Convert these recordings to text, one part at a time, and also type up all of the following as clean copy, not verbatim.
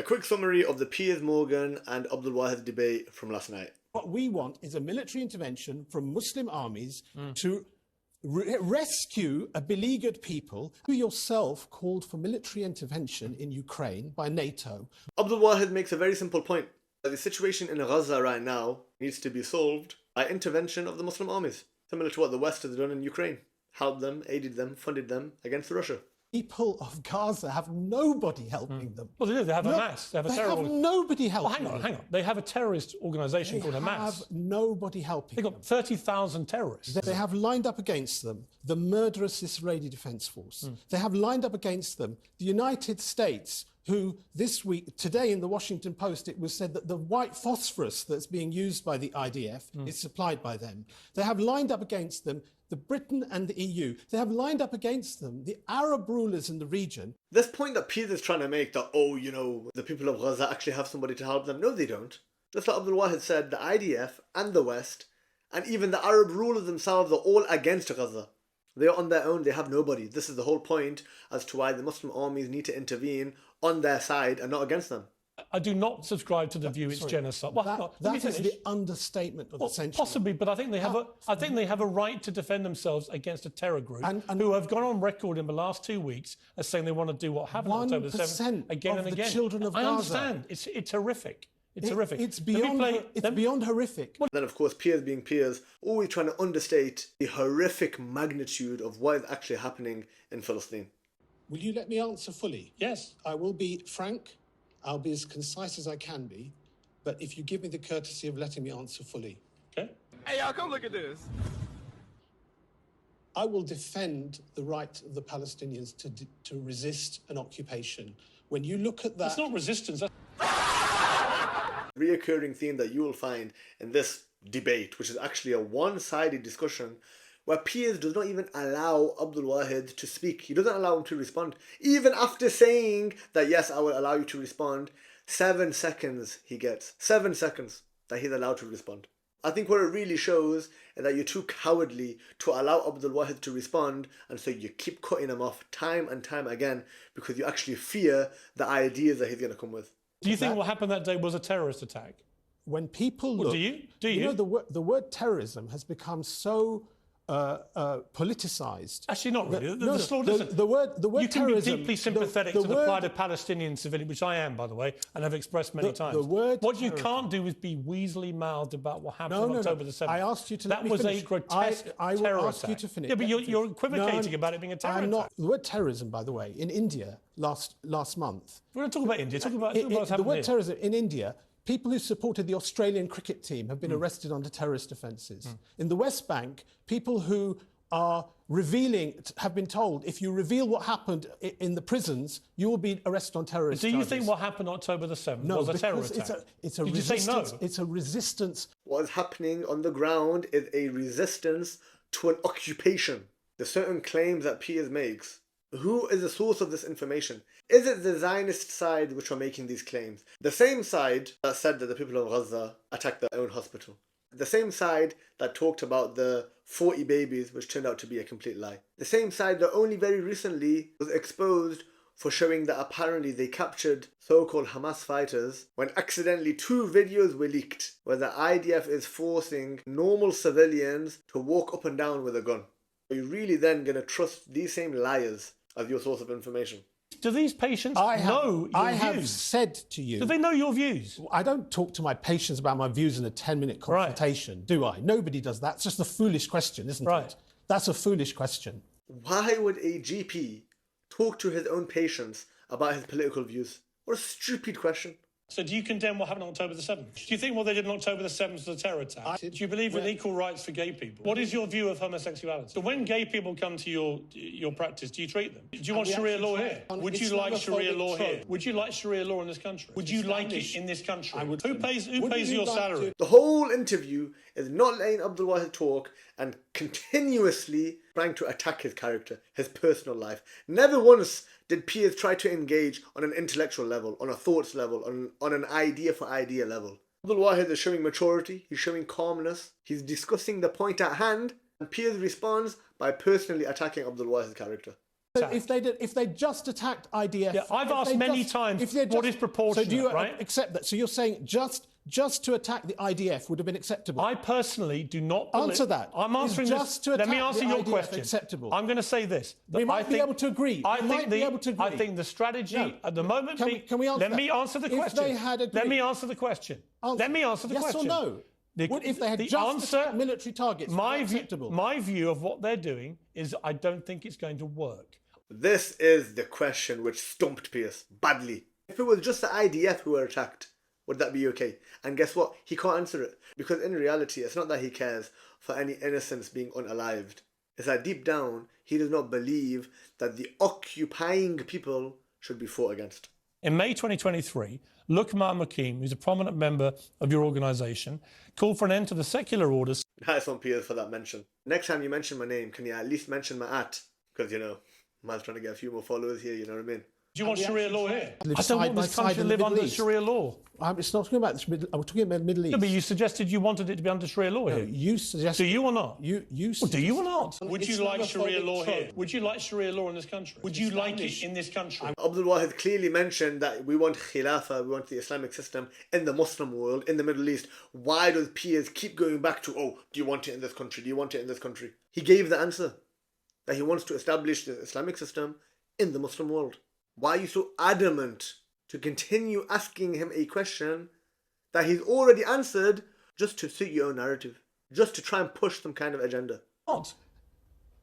A quick summary of the Piers Morgan and Abdul Wahid debate from last night. What we want is a military intervention from Muslim armies to rescue a beleaguered people. You yourself called for military intervention in Ukraine by NATO. Abdul Wahid makes a very simple point. The situation in Gaza right now needs to be solved by intervention of the Muslim armies, similar to what the West has done in Ukraine. Helped them, aided them, funded them against Russia. People of Gaza have nobody helping them. Well, they do. They have Hamas. They have a terror. They have nobody helping Well, them. hang on. They have a terrorist organisation called Hamas. They have nobody helping They've got 30,000 terrorists. They have lined up against them the murderous Israeli Defence Force. They have lined up against them the United States, who this week, today in the Washington Post, it was said that the white phosphorus that's being used by the IDF is supplied by them. They have lined up against them the Britain and the EU. They have lined up against them the Arab rulers in the region. This point that Piers is trying to make that, the people of Gaza actually have somebody to help them. No, they don't. Just like Abdul Wahid said, the IDF and the West and even the Arab rulers themselves are all against Gaza. They are on their own, they have nobody. This is the whole point as to why the Muslim armies need to intervene on their side and not against them. I do not subscribe to the view it's genocide. Well, that is the understatement of the century. Possibly, but I think they have a right to defend themselves against a terror group who have gone on record in the last 2 weeks as saying they want to do what happened on October the 7th again and again. The children of Gaza. I understand. It's horrific. It's horrific. It's beyond horrific. Then, of course, Piers being Piers, always trying to understate the horrific magnitude of what is actually happening in Palestine. Will you let me answer fully? Yes. I will be frank. I'll be as concise as I can be. But if you give me the courtesy of letting me answer fully. Okay. Hey, y'all, come look at this. I will defend the right of the Palestinians to resist an occupation. When you look at that... It's not resistance. Reoccurring theme that you will find in this debate, which is actually a one-sided discussion where Piers does not even allow Abdul Wahid to speak. He doesn't allow him to respond. Even after saying that, yes, I will allow you to respond, 7 seconds he gets. 7 seconds that he's allowed to respond. I think what it really shows is that you're too cowardly to allow Abdul Wahid to respond, and so you keep cutting him off time and time again because you actually fear the ideas that he's going to come with. Do you think what happened that day was a terrorist attack? When people look... Do you? You know, the word terrorism has become so... politicised. Actually, not really. The word you can terrorism, be deeply sympathetic to the plight of Palestinian civilians, which I am, by the way, and have expressed many times. What you can't do is be weaselly mouthed about what happened on October the 7th. I asked you to That let me was finish. a grotesque I will terror ask attack. you to finish. Yeah, but you're equivocating about it being a terror attack. The word terrorism, by the way, in India last month. We're going to talk about India. Talk about what's happened The word here. terrorism in India. People who supported the Australian cricket team have been arrested under terrorist offences. In the West Bank, people who are have been told, if you reveal what happened in the prisons, you will be arrested on terrorist charges. Do you think what happened October the 7th was a terror attack? It's a Did resistance. You say no? It's a resistance. What is happening on the ground is a resistance to an occupation. The certain claims that Piers makes. Who is the source of this information? Is it the Zionist side which are making these claims? The same side that said that the people of Gaza attacked their own hospital. The same side that talked about the 40 babies, which turned out to be a complete lie. The same side that only very recently was exposed for showing that apparently they captured so-called Hamas fighters when accidentally 2 videos were leaked where the IDF is forcing normal civilians to walk up and down with a gun. Are you really then going to trust these same liars as your source of information? Do these patients know your views? I have said to you... Do they know your views? I don't talk to my patients about my views in a 10-minute consultation, do I? Nobody does that. It's just a foolish question, isn't it? That's a foolish question. Why would a GP talk to his own patients about his political views? What a stupid question. So do you condemn what happened on October the 7th? Do you think what they did on October the 7th was a terror attack? Do you believe in equal rights for gay people? What is your view of homosexuality? So when gay people come to your practice, do you treat them? Do you want Sharia law here? Would you like Sharia law here? Would you like Sharia law in this country? Would you like it in this country? Who pays your salary? The whole interview is not letting Abdul Wahid talk and continuously trying to attack his character, his personal life. Never once did Piers try to engage on an intellectual level, on a thoughts level, on an idea for idea level. Abdul Wahid is showing maturity, he's showing calmness, he's discussing the point at hand, and Piers responds by personally attacking Abdul Wahid's character. if they just attacked IDF, Yeah, I've asked many times what is proportionate, so do you right? accept that? So you're saying just to attack the IDF would have been acceptable? I personally do not believe... Answer that. I'm answering Is just this. to Let me attack answer the your IDF question. acceptable? I'm going to say this. We might be able to agree. I think the strategy at the moment... Can we answer Let that? me answer the If question. they had agreed... Let me answer the question. Let me answer the yes question. Yes or no? If they had just attacked military targets, acceptable? My view of what they're doing is I don't think it's going to work. This is the question which stumped Piers badly. If it was just the IDF who were attacked, would that be okay? And guess what? He can't answer it. Because in reality, it's not that he cares for any innocents being unalived. It's that deep down, he does not believe that the occupying people should be fought against. In May 2023, Luqman Hakim, who's a prominent member of your organisation, called for an end to the secular orders. Nice one, Piers, for that mention. Next time you mention my name, can you at least mention my @? Because, you know, man's trying to get a few more followers here, you know what I mean? Do you want Sharia law here? I Side don't want by this country side to in the live under Middle East. Sharia law. It's not talking about this. I'm talking about the Middle East. Yeah, but you suggested you wanted it to be under Sharia law here. You suggested. Do you or not? You Well, do you or not? Would you like Islamophobic Sharia law here? trope. Would you like Sharia law in this country? Would you like it in this country? Abdul Wahid clearly mentioned that we want Khilafah, we want the Islamic system in the Muslim world, in the Middle East. Why does Piers keep going back to, oh, do you want it in this country? Do you want it in this country? He gave the answer that he wants to establish the Islamic system in the Muslim world. Why are you so adamant to continue asking him a question that he's already answered just to suit your own narrative, just to try and push some kind of agenda? What?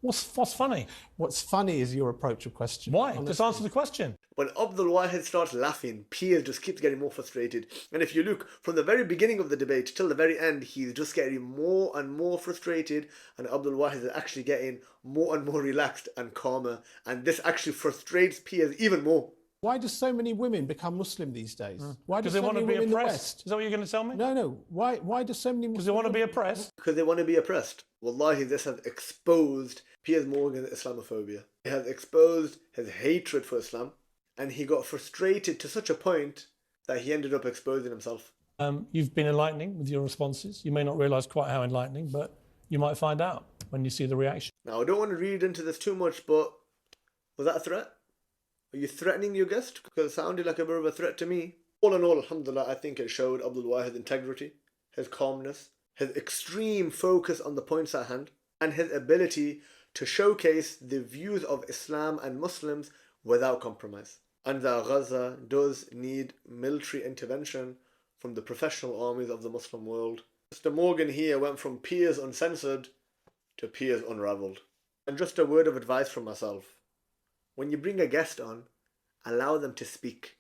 What's funny? What's funny is your approach of question. Why? Honestly. Just answer the question. When Abdul Wahid starts laughing, Piers just keeps getting more frustrated. And if you look from the very beginning of the debate till the very end, he's just getting more and more frustrated. And Abdul Wahid is actually getting more and more relaxed and calmer. And this actually frustrates Piers even more. Why do so many women become Muslim these days? Why do Because they so want to many be women in the oppressed. West? Is that what you're going to tell me? No. Why do so many Muslims... Because they want to be oppressed. Because they want to be oppressed. Wallahi, this has exposed Piers Morgan's Islamophobia. It has exposed his hatred for Islam. And he got frustrated to such a point that he ended up exposing himself. You've been enlightening with your responses. You may not realise quite how enlightening, but you might find out when you see the reaction. Now, I don't want to read into this too much, but was that a threat? Are you threatening your guest? Because it sounded like a bit of a threat to me. All in all, alhamdulillah, I think it showed Abdul Wahid's integrity, his calmness, his extreme focus on the points at hand, and his ability to showcase the views of Islam and Muslims without compromise. And that Gaza does need military intervention from the professional armies of the Muslim world. Mr. Morgan here went from Piers uncensored to Piers unravelled. And just a word of advice from myself. When you bring a guest on, allow them to speak.